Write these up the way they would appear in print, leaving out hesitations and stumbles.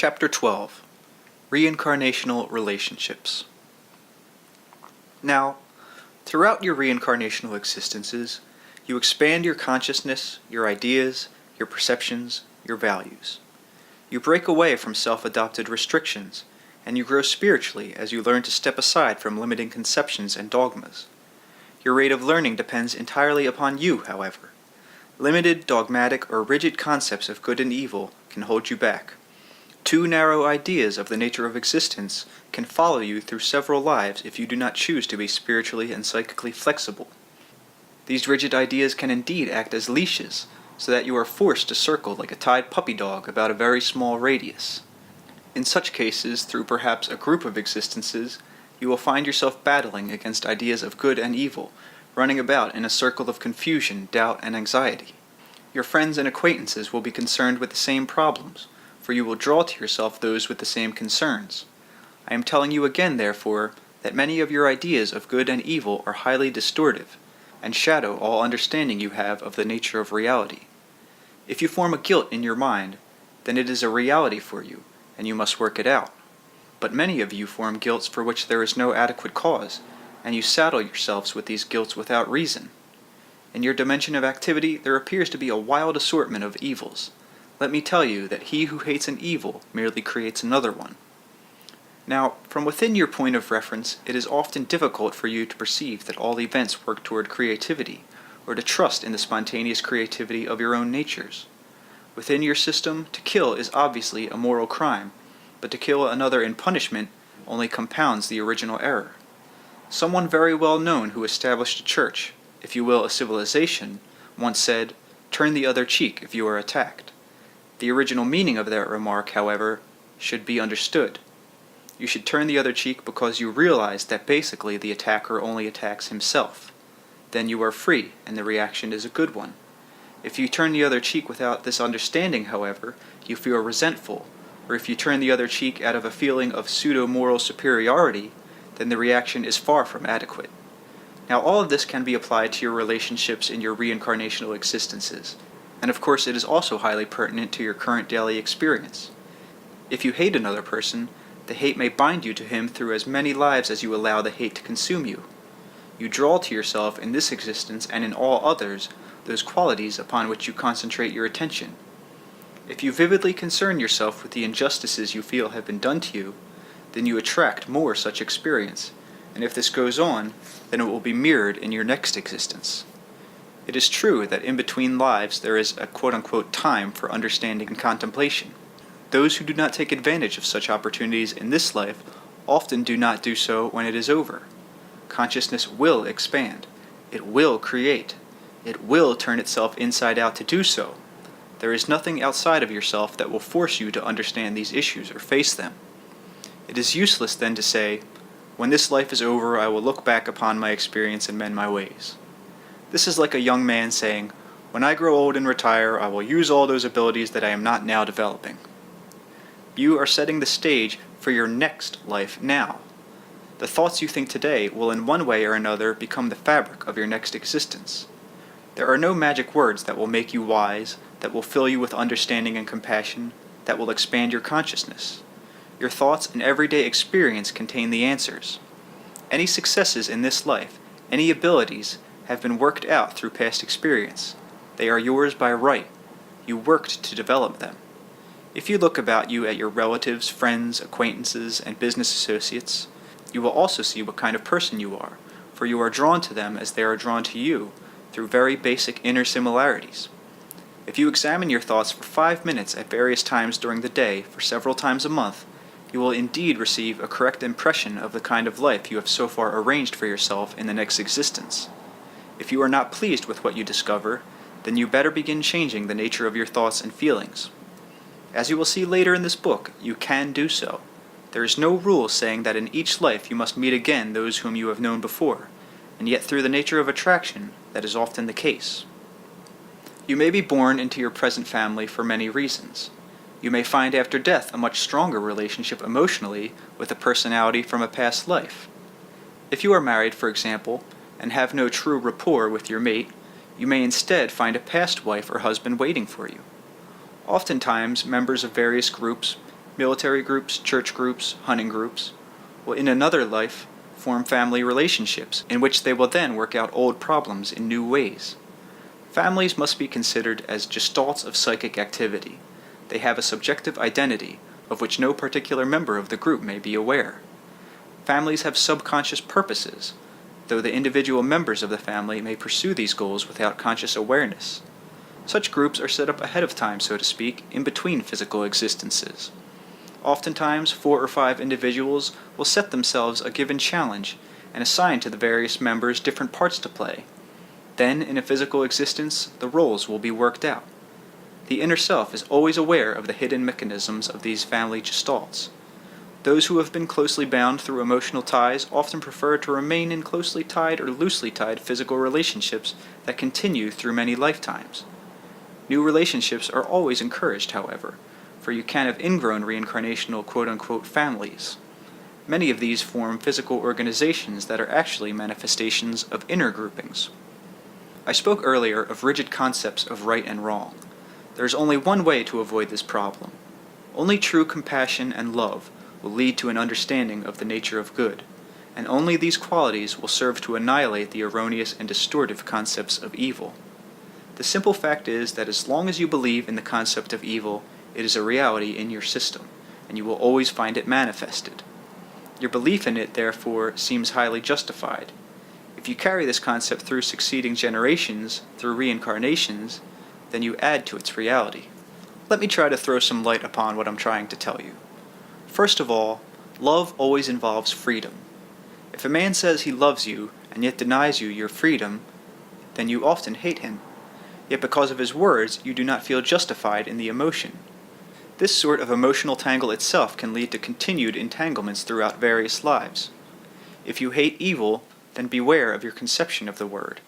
Chapter 12. Reincarnational Relationships. Now, throughout your reincarnational existences, you expand your consciousness, your ideas, your perceptions, your values. You break away from self-adopted restrictions, and you grow spiritually as you learn to step aside from limiting conceptions and dogmas. Your rate of learning depends entirely upon you, however. Limited, dogmatic, or rigid concepts of good and evil can hold you back. Too narrow ideas of the nature of existence can follow you through several lives if you do not choose to be spiritually and psychically flexible. These rigid ideas can indeed act as leashes, so that you are forced to circle like a tied puppy dog about a very small radius. In such cases, through perhaps a group of existences, you will find yourself battling against ideas of good and evil, running about in a circle of confusion, doubt, and anxiety. Your friends and acquaintances will be concerned with the same problems, for you will draw to yourself those with the same concerns. I am telling you again, therefore, that many of your ideas of good and evil are highly distortive, and shadow all understanding you have of the nature of reality. If you form a guilt in your mind, then it is a reality for you, and you must work it out. But many of you form guilts for which there is no adequate cause, and you saddle yourselves with these guilts without reason. In your dimension of activity, there appears to be a wild assortment of evils. Let me tell you that he who hates an evil merely creates another one. Now, from within your point of reference, it is often difficult for you to perceive that all events work toward creativity, or to trust in the spontaneous creativity of your own natures. Within your system, to kill is obviously a moral crime, but to kill another in punishment only compounds the original error. Someone very well known who established a church, if you will a civilization, once said, "Turn the other cheek if you are attacked." The original meaning of that remark, however, should be understood. You should turn the other cheek because you realize that basically the attacker only attacks himself. Then you are free, and the reaction is a good one. If you turn the other cheek without this understanding, however, you feel resentful, or if you turn the other cheek out of a feeling of pseudo-moral superiority, then the reaction is far from adequate. Now all of this can be applied to your relationships in your reincarnational existences, and of course it is also highly pertinent to your current daily experience. If you hate another person, the hate may bind you to him through as many lives as you allow the hate to consume you. You draw to yourself in this existence and in all others those qualities upon which you concentrate your attention. If you vividly concern yourself with the injustices you feel have been done to you, then you attract more such experience, and if this goes on, then it will be mirrored in your next existence. It is true that in between lives there is a quote-unquote time for understanding and contemplation. Those who do not take advantage of such opportunities in this life often do not do so when it is over. Consciousness will expand. It will create. It will turn itself inside out to do so. There is nothing outside of yourself that will force you to understand these issues or face them. It is useless then to say, "When this life is over, I will look back upon my experience and mend my ways." This is like a young man saying, "When I grow old and retire, I will use all those abilities that I am not now developing." You are setting the stage for your next life now. The thoughts you think today will in one way or another become the fabric of your next existence. There are no magic words that will make you wise, that will fill you with understanding and compassion, that will expand your consciousness. Your thoughts and everyday experience contain the answers. Any successes in this life, any abilities, have been worked out through past experience. They are yours by right. You worked to develop them. If you look about you at your relatives, friends, acquaintances, and business associates, you will also see what kind of person you are, for you are drawn to them as they are drawn to you, through very basic inner similarities. If you examine your thoughts for 5 minutes at various times during the day, for several times a month, you will indeed receive a correct impression of the kind of life you have so far arranged for yourself in the next existence. If you are not pleased with what you discover, then you better begin changing the nature of your thoughts and feelings. As you will see later in this book, you can do so. There is no rule saying that in each life you must meet again those whom you have known before, and yet through the nature of attraction, that is often the case. You may be born into your present family for many reasons. You may find after death a much stronger relationship emotionally with a personality from a past life. If you are married, for example, and have no true rapport with your mate, you may instead find a past wife or husband waiting for you. Oftentimes, members of various groups military groups, church groups, hunting groups, will in another life form family relationships in which they will then work out old problems in new ways. Families must be considered as gestalts of psychic activity. They have a subjective identity of which no particular member of the group may be aware. Families have subconscious purposes, though the individual members of the family may pursue these goals without conscious awareness. Such groups are set up ahead of time, so to speak, in between physical existences. Oftentimes, 4 or 5 individuals will set themselves a given challenge and assign to the various members different parts to play. Then, in a physical existence, the roles will be worked out. The inner self is always aware of the hidden mechanisms of these family gestalts. Those who have been closely bound through emotional ties often prefer to remain in closely tied or loosely tied physical relationships that continue through many lifetimes. New relationships are always encouraged, however, for you can have ingrown reincarnational quote-unquote families. Many of these form physical organizations that are actually manifestations of inner groupings. I spoke earlier of rigid concepts of right and wrong. There is only one way to avoid this problem. Only true compassion and love will lead to an understanding of the nature of good, and only these qualities will serve to annihilate the erroneous and distortive concepts of evil. The simple fact is that as long as you believe in the concept of evil, it is a reality in your system, and you will always find it manifested. Your belief in it, therefore, seems highly justified. If you carry this concept through succeeding generations, through reincarnations, then you add to its reality. Let me try to throw some light upon what I'm trying to tell you. First of all, love always involves freedom. If a man says he loves you and yet denies you your freedom, then you often hate him. Yet because of his words, you do not feel justified in the emotion. This sort of emotional tangle itself can lead to continued entanglements throughout various lives. If you hate evil, then beware of your conception of the word.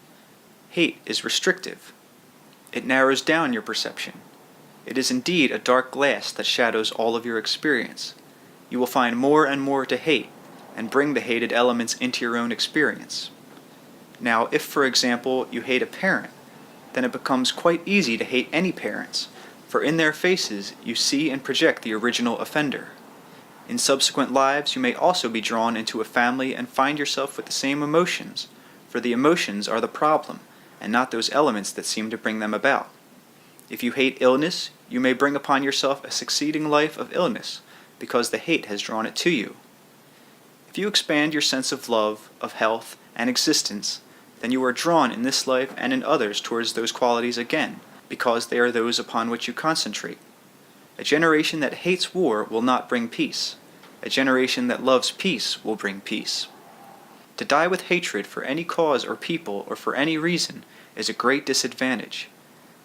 Hate is restrictive. It narrows down your perception. It is indeed a dark glass that shadows all of your experience. You will find more and more to hate, and bring the hated elements into your own experience. Now, if, for example, you hate a parent, then it becomes quite easy to hate any parents, for in their faces you see and project the original offender. In subsequent lives, you may also be drawn into a family and find yourself with the same emotions, for the emotions are the problem, and not those elements that seem to bring them about. If you hate illness, you may bring upon yourself a succeeding life of illness, because the hate has drawn it to you. If you expand your sense of love, of health, and existence, then you are drawn in this life and in others towards those qualities again, because they are those upon which you concentrate. A generation that hates war will not bring peace. A generation that loves peace will bring peace. To die with hatred for any cause or people or for any reason is a great disadvantage.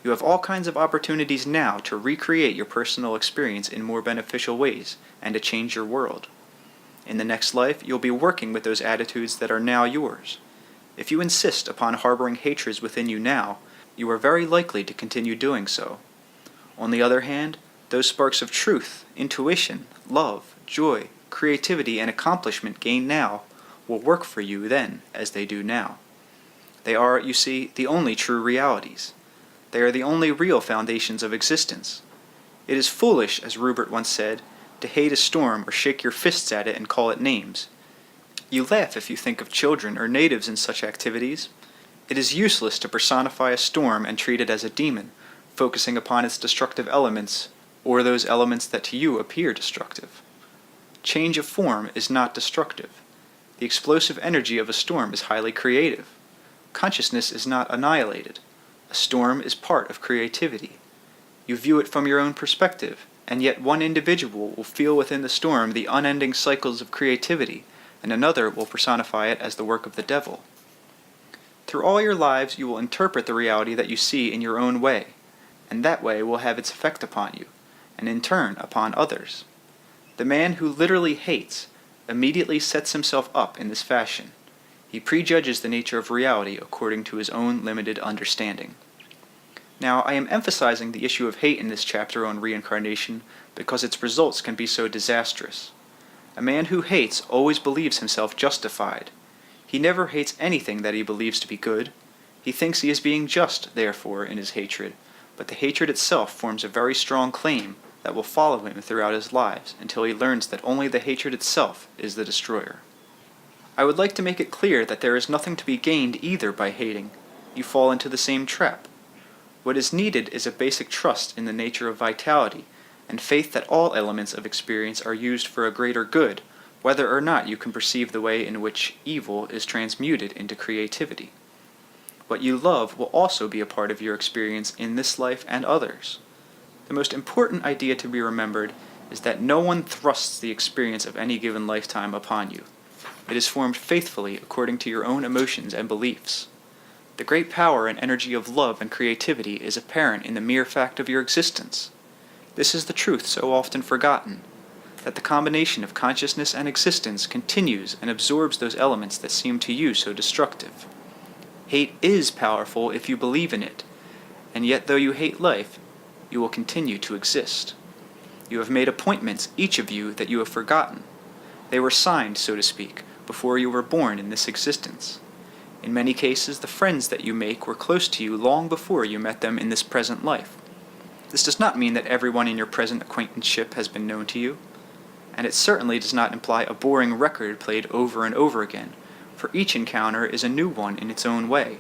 You have all kinds of opportunities now to recreate your personal experience in more beneficial ways and to change your world. In the next life, you'll be working with those attitudes that are now yours. If you insist upon harboring hatreds within you now, you are very likely to continue doing so. On the other hand, those sparks of truth, intuition, love, joy, creativity, and accomplishment gained now will work for you then as they do now. They are, you see, the only true realities. They are the only real foundations of existence. It is foolish, as Rupert once said, to hate a storm or shake your fists at it and call it names. You laugh if you think of children or natives in such activities. It is useless to personify a storm and treat it as a demon, focusing upon its destructive elements, or those elements that to you appear destructive. Change of form is not destructive. The explosive energy of a storm is highly creative. Consciousness is not annihilated. A storm is part of creativity. You view it from your own perspective, and yet one individual will feel within the storm the unending cycles of creativity, and another will personify it as the work of the devil. Through all your lives you will interpret the reality that you see in your own way, and that way will have its effect upon you, and in turn upon others. The man who literally hates immediately sets himself up in this fashion. He prejudges the nature of reality according to his own limited understanding. Now, I am emphasizing the issue of hate in this chapter on reincarnation because its results can be so disastrous. A man who hates always believes himself justified. He never hates anything that he believes to be good. He thinks he is being just, therefore, in his hatred, but the hatred itself forms a very strong claim that will follow him throughout his lives until he learns that only the hatred itself is the destroyer. I would like to make it clear that there is nothing to be gained either by hating. You fall into the same trap. What is needed is a basic trust in the nature of vitality, and faith that all elements of experience are used for a greater good, whether or not you can perceive the way in which evil is transmuted into creativity. What you love will also be a part of your experience in this life and others. The most important idea to be remembered is that no one thrusts the experience of any given lifetime upon you. It is formed faithfully according to your own emotions and beliefs. The great power and energy of love and creativity is apparent in the mere fact of your existence. This is the truth so often forgotten, that the combination of consciousness and existence continues and absorbs those elements that seem to you so destructive. Hate is powerful if you believe in it, and yet though you hate life, you will continue to exist. You have made appointments, each of you, that you have forgotten. They were signed, so to speak, before you were born in this existence. In many cases, the friends that you make were close to you long before you met them in this present life. This does not mean that everyone in your present acquaintanceship has been known to you, and it certainly does not imply a boring record played over and over again, for each encounter is a new one in its own way.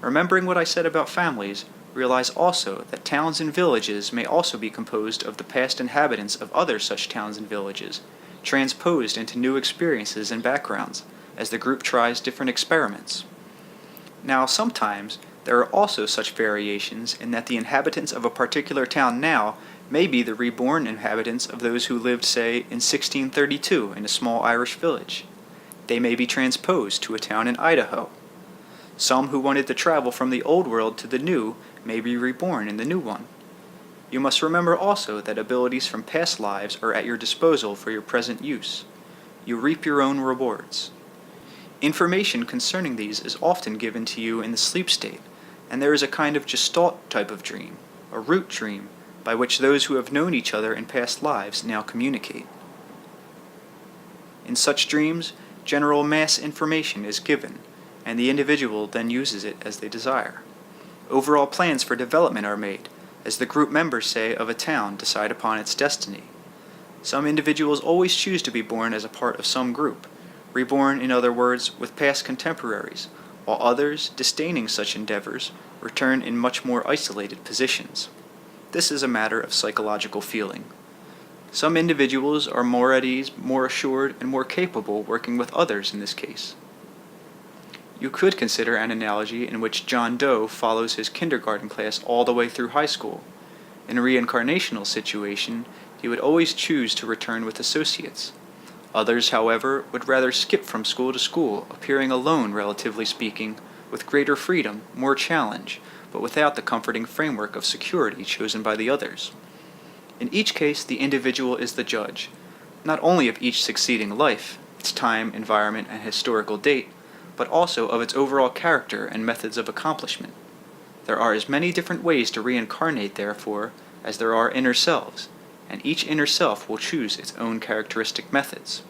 Remembering what I said about families, realize also that towns and villages may also be composed of the past inhabitants of other such towns and villages, transposed into new experiences and backgrounds, as the group tries different experiments. Now, sometimes there are also such variations in that the inhabitants of a particular town now may be the reborn inhabitants of those who lived, say, in 1632 in a small Irish village. They may be transposed to a town in Idaho. Some who wanted to travel from the old world to the new may be reborn in the new one. You must remember also that abilities from past lives are at your disposal for your present use. You reap your own rewards. Information concerning these is often given to you in the sleep state, and there is a kind of gestalt type of dream, a root dream, by which those who have known each other in past lives now communicate. In such dreams, general mass information is given, and the individual then uses it as they desire. Overall plans for development are made, as the group members, say, of a town decide upon its destiny. Some individuals always choose to be born as a part of some group, reborn, in other words, with past contemporaries, while others, disdaining such endeavors, return in much more isolated positions. This is a matter of psychological feeling. Some individuals are more at ease, more assured, and more capable working with others in this case. You could consider an analogy in which John Doe follows his kindergarten class all the way through high school. In a reincarnational situation, he would always choose to return with associates. Others, however, would rather skip from school to school, appearing alone, relatively speaking, with greater freedom, more challenge, but without the comforting framework of security chosen by the others. In each case, the individual is the judge, not only of each succeeding life, its time, environment, and historical date, but also of its overall character and methods of accomplishment. There are as many different ways to reincarnate, therefore, as there are inner selves, and each inner self will choose its own characteristic methods.